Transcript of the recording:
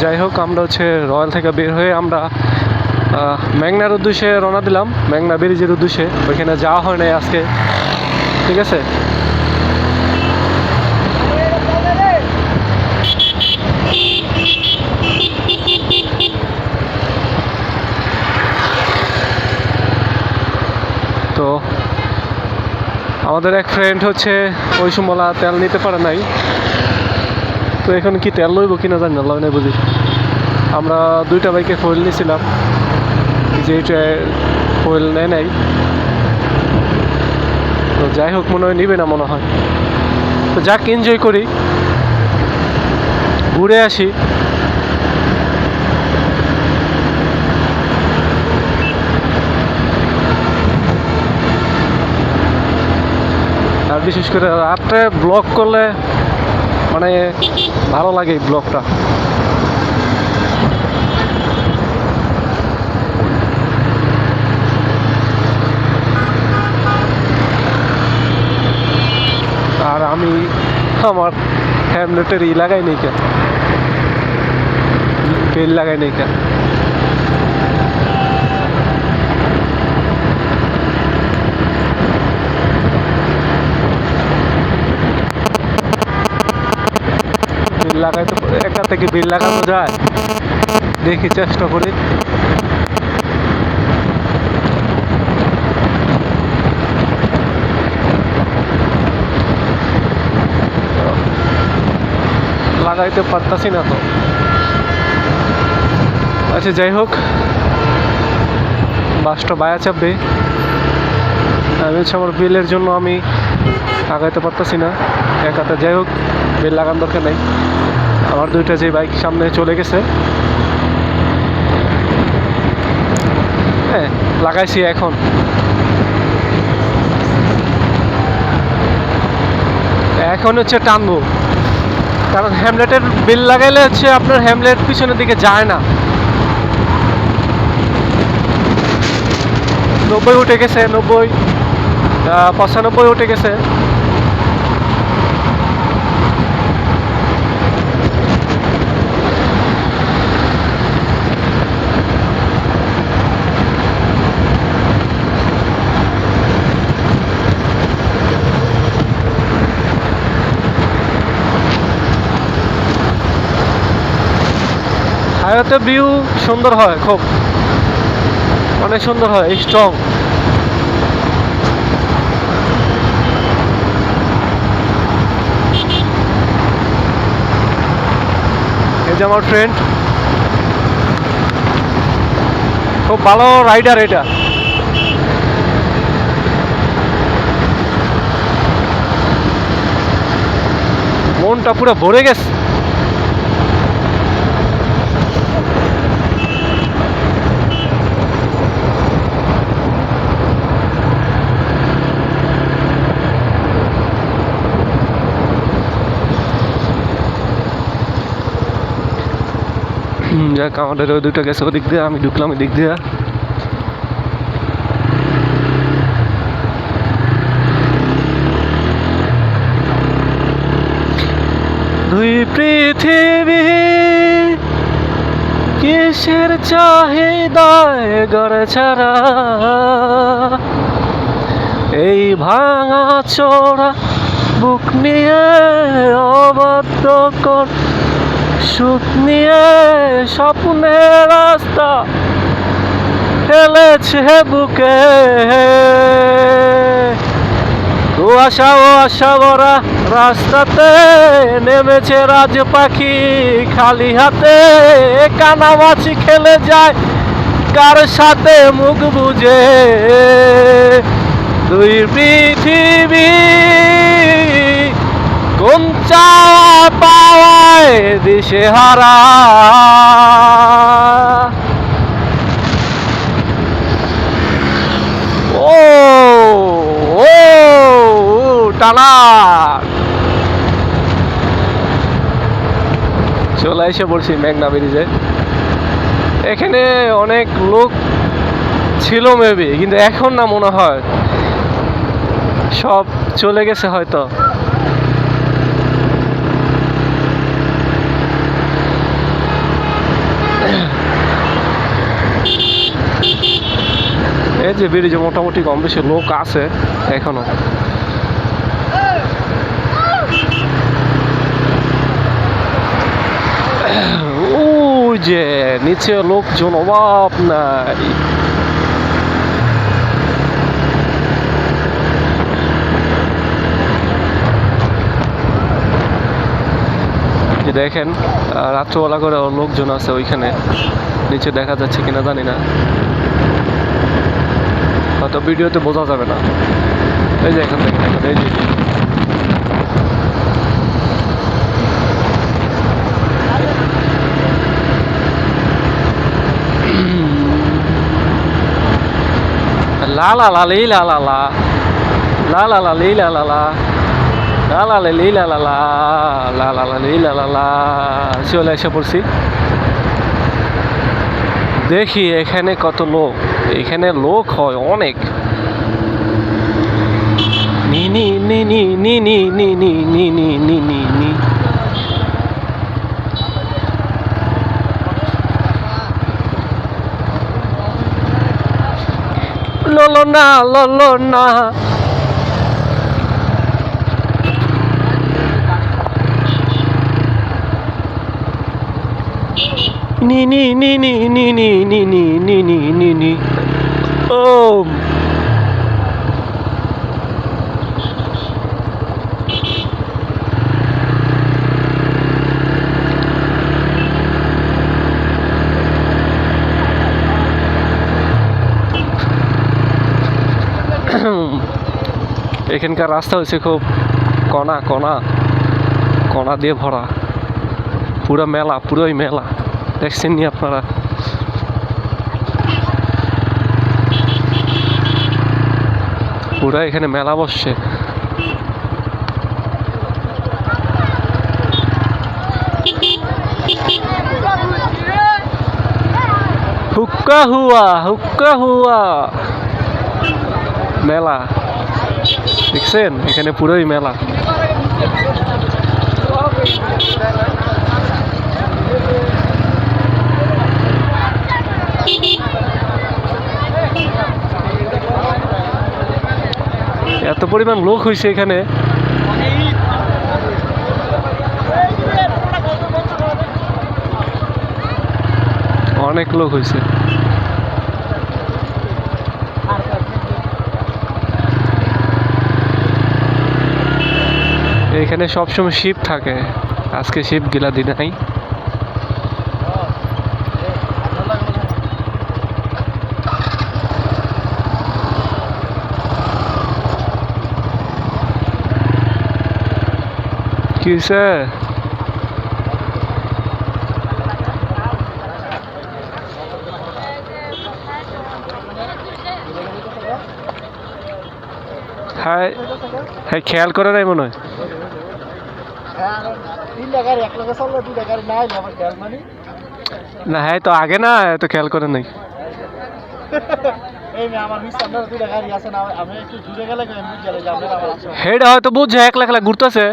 যাই হোক, আমরা হচ্ছে রয়্যাল থেকে বের হয়ে আমরা মেঘনার উদ্দেশ্যে রওনা দিলাম, মেঘনা ব্রিজের উদ্দেশ্যে। ওইখানে যাওয়া হয় নাই আজকে, ঠিক আছে। তো আমাদের এক ফ্রেন্ড হচ্ছে ওই সময় তেল নিতে পারে নাই, তো এখন কি তেল লইব কিনা জানি না, লয় নাই বুঝি। আমরা দুইটা বাইকে ফুয়েল নিয়েছিলাম, যেটা ফুয়েল নেয় নাই। তো যাই হোক, মনে হয় নিবে না মনে হয়। তো যাক, এনজয় করি, ঘুরে আসি। আর বিশেষ করে রাত্রে ব্লগ করলে মানে ভালো লাগে এই ব্লগটা। আর আমি আমার হেলমেটের লাগাই নেই কেন, বেল লাগাই নেই কেন। বেল লাগাইতে একা থেকে বেল লাগানো যায়, দেখি চেষ্টা করি। লাগাইতে পারতাছি না তো। আচ্ছা, যাই হোক, বাসটা বায়া চাপবে। আমি হচ্ছে আমার বেলের জন্য আমি লাগাইতে পারতাছি না একাতে। যাই হোক, বেল লাগানোর দরকার নেই। আমার দুইটা যে বাইক সামনে চলে গেছে, হ্যাঁ লাগাইছি। এখন হচ্ছে টানবো, কারণ হ্যামলেটের বেল লাগাইলে হচ্ছে আপনার হ্যামলেট পিছনের দিকে যায় না। 90 উঠে গেছে, 90, 95 উঠে গেছে। হাইওয়েতে ভিউ সুন্দর হয়, খুব অনেক সুন্দর হয়, স্ট্রং। এই যে আমার ফ্রেন্ড, খুব ভালো রাইডার এটা। মনটা পুরো ভরে গেছে। যাক, আমাদের ওই দুটো গেছে ওদিক দিয়ে, আমি ঢুকলাম এদিক দিয়ে। দুই পৃথিবী কিসের চাহিদায় গড়ে ছাড়া, এই ভাঙা চোরা বুক নিয়ে অবাধ্য কর সুখ নিয়ে স্বপ্নের রাস্তা ফেলেছে বুকে। কুয়াশা ও আশা ভরা রাস্তাতে নেমেছে রাজ পাখি খালি হাতে, কানামাছি খেলে যায় কার সাথে মুখ বুঝে। দুই পৃথিবী কোন চাওয়া পাওয়ায় দিশে হারা, ও ও টানা। চলে এসে বলছি মেঘনা ব্রিজে। এখানে অনেক লোক ছিল মেবি, কিন্তু এখন না, মনে হয় সব চলে গেছে হয়তো। এই যে ব্রিজে মোটামুটি কম বেশি লোক আছে এখনো। ওই যে নিচে লোকজন অভাব নাই। যে দেখেন রাত্রবেলা করে লোকজন আছে ওইখানে, নিচে দেখা যাচ্ছে কিনা জানি না, হয়তো ভিডিওতে বোঝা যাবে না। এই যে এখান থেকে দেখেন, এই যে লা লা লা লি লা লা লা লা লা লা লি লা লা লা লা লা লা লি লা লা লা লা লা লা লি লা লা লা। চলে এসে পড়ছি। দেখি এখানে কত লোক, এখানে লোক হয় অনেক। নি নি নি নি নি নি নি নি নি নি নি নি নি ললো না ললো না। নি নি নি নি নি নি নি নি নি নি নি নি ও এখানকার রাস্তা হচ্ছে খুব কণা কণা কণা দিয়ে ভরা, পুরো মেলা, পুরোই মেলা। দেখছেন নি আপনারা? পুরো এখানে মেলা বসছে। হুক্কা হুয়া মেলা, দেখছেন এখানে পুরোই মেলা। এত পরিমাণ লোক হয়েছে এখানে, অনেক লোক হয়েছে। এখানে সবসময় শিপ থাকে, আজকে শিপ গিলা দিন নাই। কি হয়েছে? হ্যাঁ হ্যাঁ, খেয়াল করে নাই মনে হয়। না হ্যাঁ তো আগে না, তো খেয়াল করে নাই। হেডা হয়তো বুঝছে একলা একলা ঘুরতেছে।